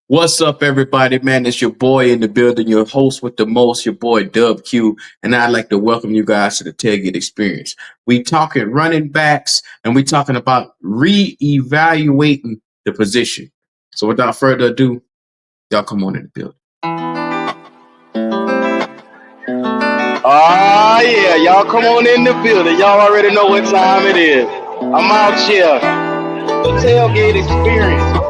What's up, everybody? Man, it's your boy in the building, your host with the most, your boy Dub Q, and I'd like to welcome you guys to the Tailgate Experience. We talking running backs, and we talking about re-evaluating the position. So without further ado, y'all come on in the building. Yeah, y'all come on in the building. Y'all already know what time it is. I'm out here. The Tailgate Experience.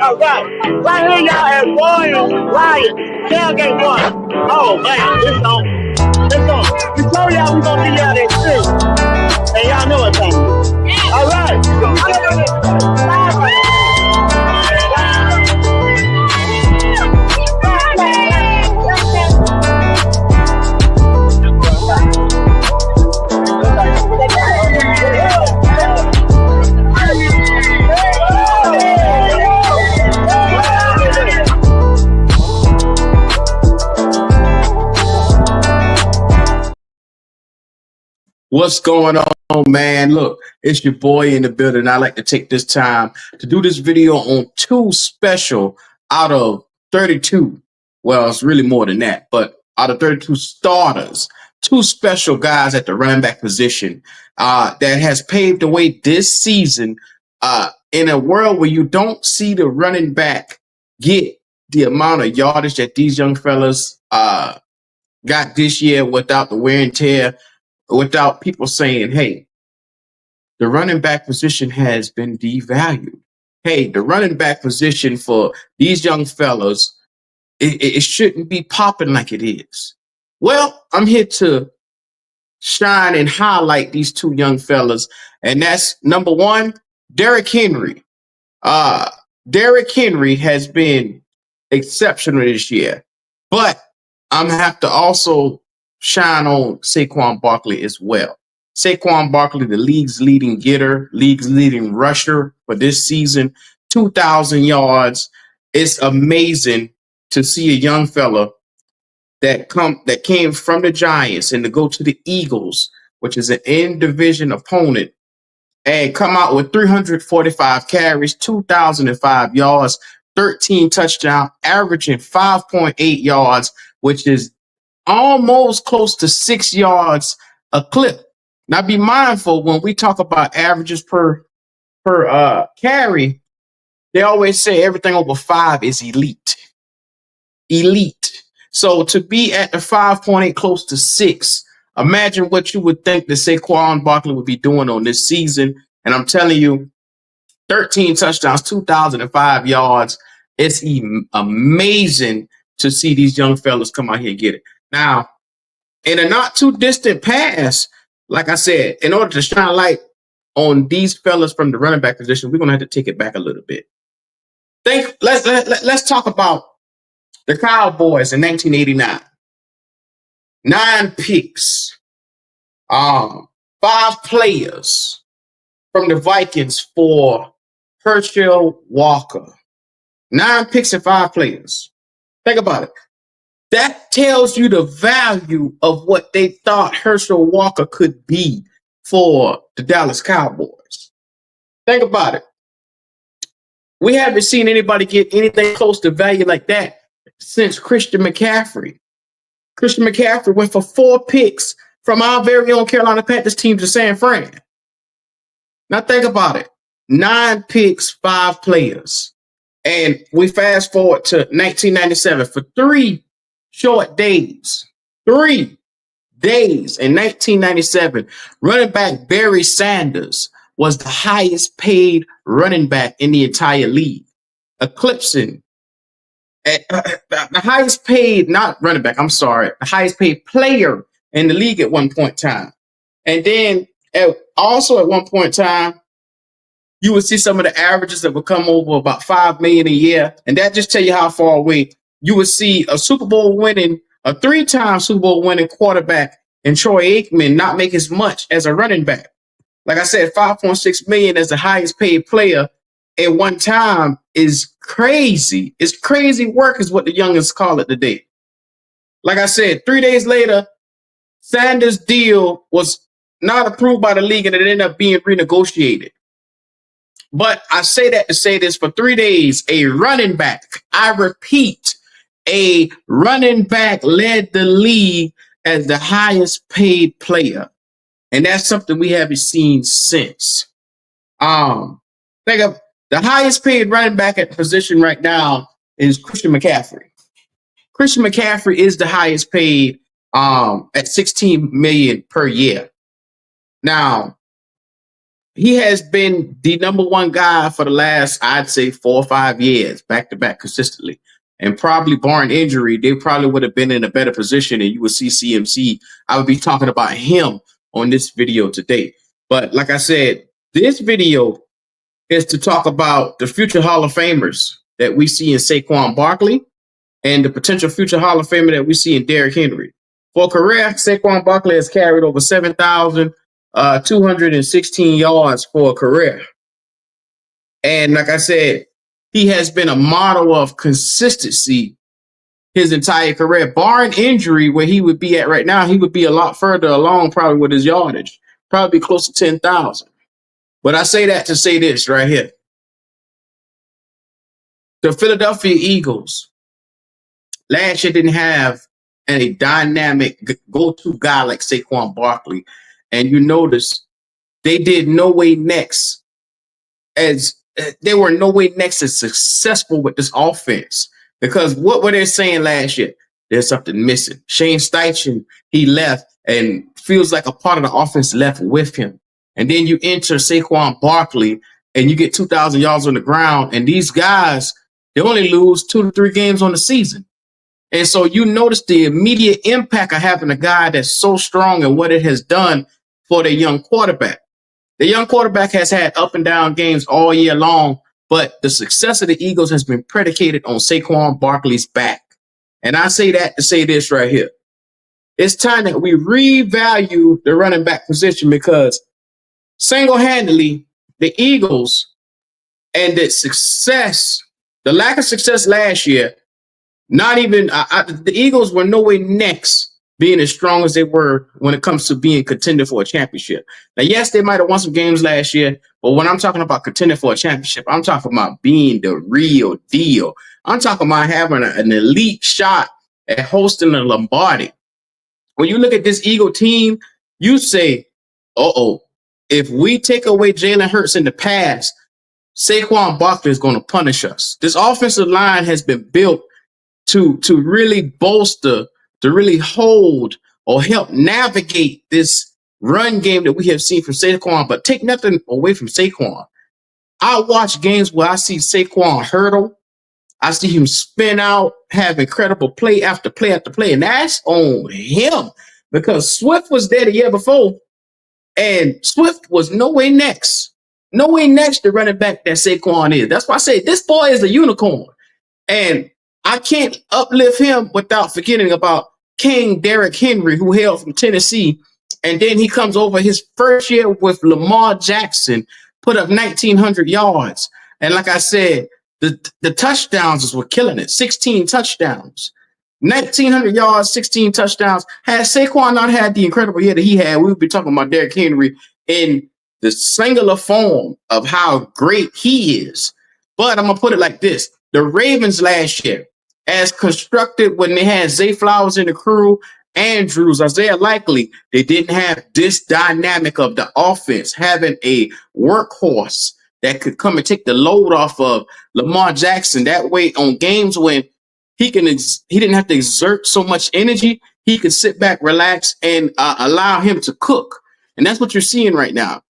All right, right here, y'all at Royal Lion Tailgate One. Oh man, it's on. It's on. We told y'all we gonna be out there soon, and y'all know what's happening. All right. What's going on, man? Look, it's your boy in the building. I like to take this time to do this video on two special out of 32. Well, it's really more than that, but out of 32 starters, two special guys at the running back position that has paved the way this season in a world where you don't see the running back get the amount of yardage that these young fellas got this year without the wear and tear. Without people saying, hey, the running back position has been devalued. Hey, the running back position for these young fellas, it shouldn't be popping like it is. Well, I'm here to shine and highlight these two young fellas, and that's number one, Derrick Henry. Derrick Henry has been exceptional this year, but I'm gonna have to also shine on Saquonbarkley as well. Saquonbarkley, the league's leading getter, league's leading rusher for this season, 2,000 yards. It's amazing to see a young fella that came from the Giants and to go to the Eagles, which is an in-division opponent, and come out with 345 carries, 2,005 yards, 13 touchdowns, averaging 5.8 yards, which is almost close to 6 yards a clip. Now, be mindful when we talk about averages per carry. They always say everything over 5 is elite. Elite. So to be at the 5.8, close to 6, imagine what you would think that Saquonbarkley would be doing on this season. And I'm telling you, 13 touchdowns, 2,005 yards. It's amazing to see these young fellas come out here and get it. Now, in a not too distant past, like I said, in order to shine light on these fellas from the running back position, we're gonna have to take it back a little bit. Let's talk about the Cowboys in 1989. 9 picks, 5 players from the Vikings for Herschel Walker. 9 picks and 5 players. Think about it. That tells you the value of what they thought Herschel Walker could be for the Dallas Cowboys. Think about it. We haven't seen anybody get anything close to value like that since Christian McCaffrey. Christian McCaffrey went for 4 picks from our very own Carolina Panthers team to San Fran. Now think about it. 9 picks, 5 players. And we fast forward to 1997 for 3 short days. 3 days in 1997, running back Barry Sanders was the highest paid running back in the entire league, eclipsing the highest paid, not running back, I'm sorry, the highest paid player in the league at one point in time. And then also at one point in time, you would see some of the averages that would come over about $5 million a year. And that just tell you how far away. You would see a 3-time Super Bowl winning quarterback and Troy Aikman not make as much as a running back. Like I said, $5.6 million as the highest paid player at one time is crazy. It's crazy work is what the youngins call it today. Like I said, 3 days later, Sanders' deal was not approved by the league and it ended up being renegotiated. But I say that to say this, for 3 days, a running back, I repeat, a running back led the league as the highest paid player. And that's something we haven't seen since. Think of the highest paid running back at the position right now is Christian McCaffrey. Christian McCaffrey is the highest paid at $16 million per year. Now, he has been the number 1 guy for the last, I'd say, 4 or 5 years, back to back consistently. And probably barring injury, they probably would have been in a better position and you would see CMC. I would be talking about him on this video today. But like I said, this video is to talk about the future Hall of Famers that we see in Saquon Barkley and the potential future Hall of Famer that we see in Derrick Henry. For a career, Saquon Barkley has carried over 7,216 yards for a career. And like I said, he has been a model of consistency his entire career. Barring injury, where he would be at right now, he would be a lot further along probably with his yardage, probably close to 10,000. But I say that to say this right here. The Philadelphia Eagles last year didn't have a dynamic go-to guy like Saquon Barkley. And you notice they did no way next as they were no way next as successful with this offense. Because what were they saying last year? There's something missing. Shane Steichen, he left and feels like a part of the offense left with him. And then you enter Saquon Barkley and you get 2,000 yards on the ground. And these guys, they only lose 2 to 3 games on the season. And so you notice the immediate impact of having a guy that's so strong and what it has done for the young quarterback. The young quarterback has had up and down games all year long, but the success of the Eagles has been predicated on Saquon Barkley's back. And I say that to say this right here. It's time that we revalue the running back position because single-handedly, the Eagles and the lack of success last year, not even the Eagles were no way next being as strong as they were when it comes to being contender for a championship. Now, yes, they might have won some games last year, but when I'm talking about contender for a championship, I'm talking about being the real deal. I'm talking about having an elite shot at hosting a Lombardi. When you look at this Eagle team, you say, if we take away Jalen Hurts in the past, Saquon Barkley is going to punish us. This offensive line has been built to really bolster, to really hold or help navigate this run game that we have seen from Saquon, but take nothing away from Saquon. I watch games where I see Saquon hurdle. I see him spin out, have incredible play after play after play, and that's on him because Swift was there the year before, and Swift was no way next to running back that Saquon is. That's why I say this boy is a unicorn, and I can't uplift him without forgetting about King Derrick Henry, who hailed from Tennessee. And then he comes over his first year with Lamar Jackson, put up 1,900 yards. And like I said, the touchdowns were killing it. 16 touchdowns, 1,900 yards, 16 touchdowns. Had Saquon not had the incredible year that he had, we would be talking about Derrick Henry in the singular form of how great he is. But I'm going to put it like this. The Ravens last year, as constructed when they had Zay Flowers in the crew, Andrews, Isaiah Likely, they didn't have this dynamic of the offense, having a workhorse that could come and take the load off of Lamar Jackson. That way, on games when he didn't have to exert so much energy, he could sit back, relax, and allow him to cook. And that's what you're seeing right now.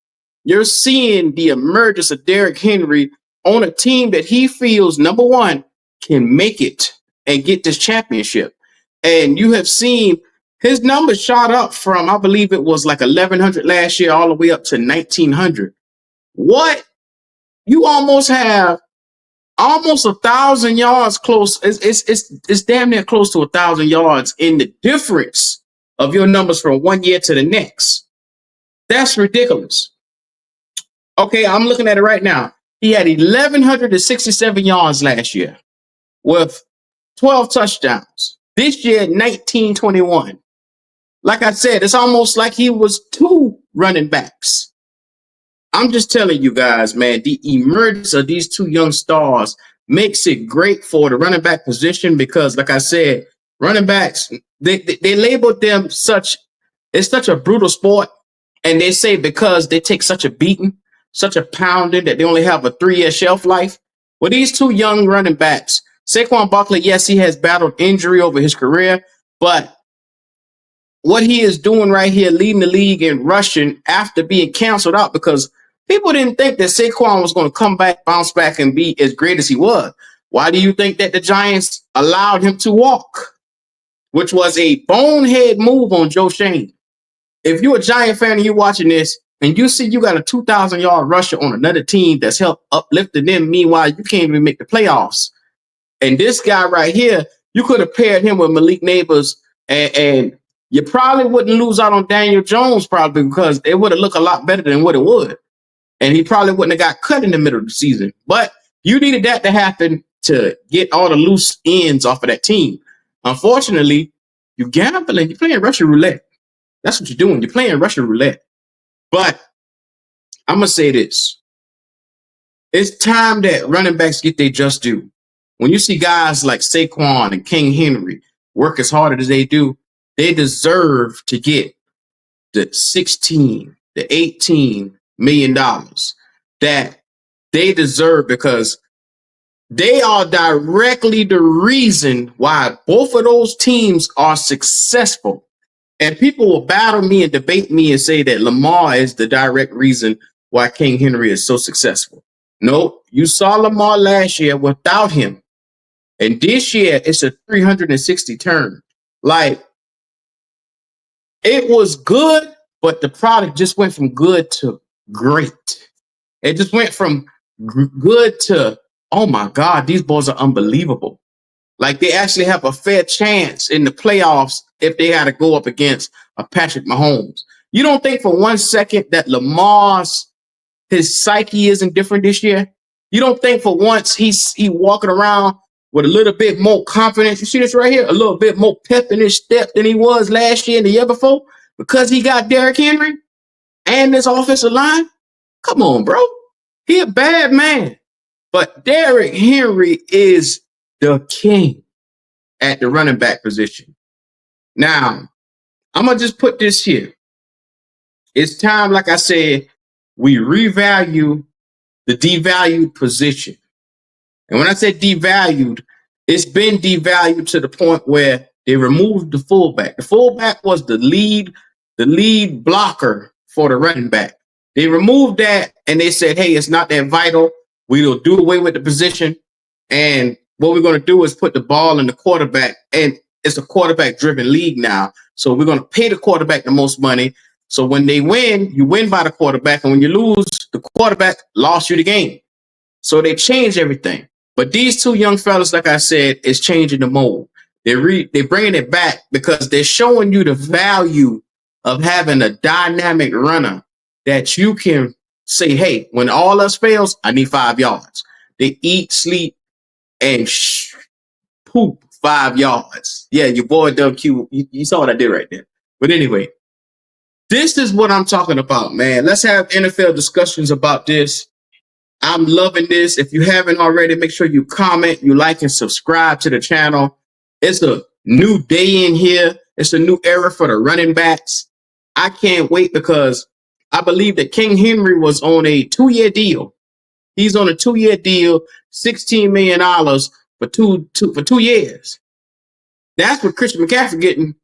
You're seeing the emergence of Derrick Henry on a team that he feels, number one, can make it and get this championship. And you have seen his numbers shot up from, I believe it was like 1,100 last year, all the way up to 1,900. What? You almost have almost 1,000 yards close. It's damn near close to 1,000 yards in the difference of your numbers from one year to the next. That's ridiculous. Okay, I'm looking at it right now. He had 1,167 yards last year with 12 touchdowns. This year, 1,921. Like I said, it's almost like he was two running backs. I'm just telling you guys, man, the emergence of these two young stars makes it great for the running back position because, like I said, running backs, they labeled them it's such a brutal sport. And they say because they take such a beating, such a pounding that they only have a 3-year shelf life. Well, these two young running backs, Saquonbarkley, yes, he has battled injury over his career, but what he is doing right here, leading the league in rushing after being canceled out because people didn't think that Saquon was going to come back, bounce back, and be as great as he was. Why do you think that the Giants allowed him to walk? Which was a bonehead move on Joe Shane. If you're a Giant fan and you're watching this and you see you got a 2,000-yard rusher on another team that's helped uplifting them, meanwhile, you can't even make the playoffs. And this guy right here, you could have paired him with Malik Neighbors and you probably wouldn't lose out on Daniel Jones probably because it would have looked a lot better than what it would. And he probably wouldn't have got cut in the middle of the season. But you needed that to happen to get all the loose ends off of that team. Unfortunately, you're gambling. You're playing Russian roulette. That's what you're doing. You're playing Russian roulette. But I'm going to say this. It's time that running backs get their just due. When you see guys like Saquon and King Henry work as hard as they do, they deserve to get the 16, the 18 million dollars that they deserve because they are directly the reason why both of those teams are successful. And people will battle me and debate me and say that Lamar is the direct reason why King Henry is so successful. No, you saw Lamar last year without him. And this year, it's a 360 turn. Like, it was good, but the product just went from good to great. It just went from good to, oh my God, these boys are unbelievable. Like they actually have a fair chance in the playoffs if they had to go up against a Patrick Mahomes. You don't think for 1 second that his psyche isn't different this year? You don't think for once he's walking around with a little bit more confidence? You see this right here? A little bit more pep in his step than he was last year and the year before because he got Derrick Henry and this offensive line? Come on, bro. He a bad man. But Derrick Henry is the king at the running back position. Now, I'm going to just put this here. It's time, like I said, we revalue the devalued position. And when I say devalued, it's been devalued to the point where they removed the fullback. The fullback was the lead blocker for the running back. They removed that and they said, hey, it's not that vital. We'll do away with the position. And what we're going to do is put the ball in the quarterback. And it's a quarterback-driven league now. So we're going to pay the quarterback the most money. So when they win, you win by the quarterback. And when you lose, the quarterback lost you the game. So they changed everything. But these two young fellas, like I said, is changing the mold. They're bringing it back because they're showing you the value of having a dynamic runner that you can say, hey, when all else fails, I need 5 yards. They eat, sleep, and poop 5 yards. Yeah, your boy WQ, you saw what I did right there. But anyway, this is what I'm talking about, man. Let's have NFL discussions about this. I'm loving this. If you haven't already, make sure you comment, you like, and subscribe to the channel. It's a new day in here. It's a new era for the running backs. I can't wait because I believe that King Henry was on a 2-year deal. He's on a 2-year deal, $16 million for two years. That's what Christian McCaffrey getting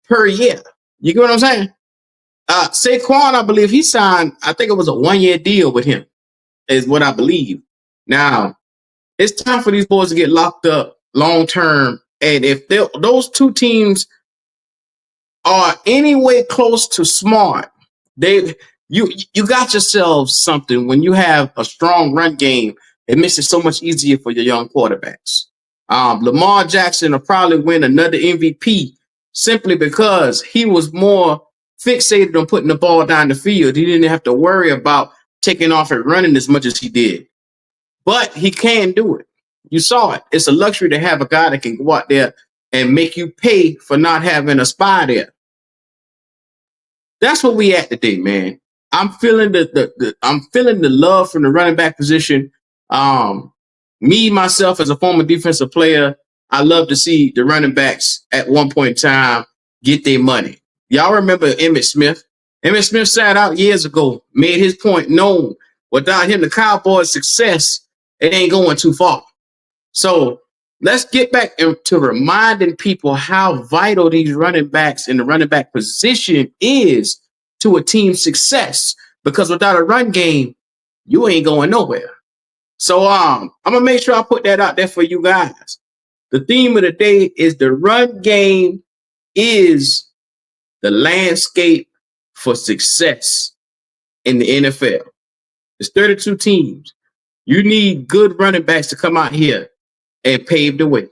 per year. You get what I'm saying? Saquon, I believe he signed, I think it was a 1-year deal with him, is what I believe. Now, it's time for these boys to get locked up long term. And if those two teams are anyway close to smart, you got yourselves something. When you have a strong run game, it makes it so much easier for your young quarterbacks. Lamar Jackson will probably win another MVP simply because he was more fixated on putting the ball down the field. He didn't have to worry about taking off and running as much as he did. But he can do it. You saw it. It's a luxury to have a guy that can go out there and make you pay for not having a spy there. That's what we at today, man. I'm feeling I'm feeling the love from the running back position. Me, myself, as a former defensive player, I love to see the running backs at one point in time get their money. Y'all remember Emmitt Smith? Emmitt Smith sat out years ago, made his point known. Without him, the Cowboys' success, it ain't going too far. So let's get back to reminding people how vital these running backs and the running back position is to a team's success. Because without a run game, you ain't going nowhere. So I'm gonna make sure I put that out there for you guys. The theme of the day is the run game is the landscape for success in the NFL. It's 32 teams. You need good running backs to come out here and pave the way.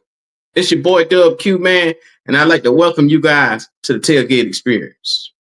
It's your boy Dub Q, man, and I'd like to welcome you guys to the Tailgate Experience.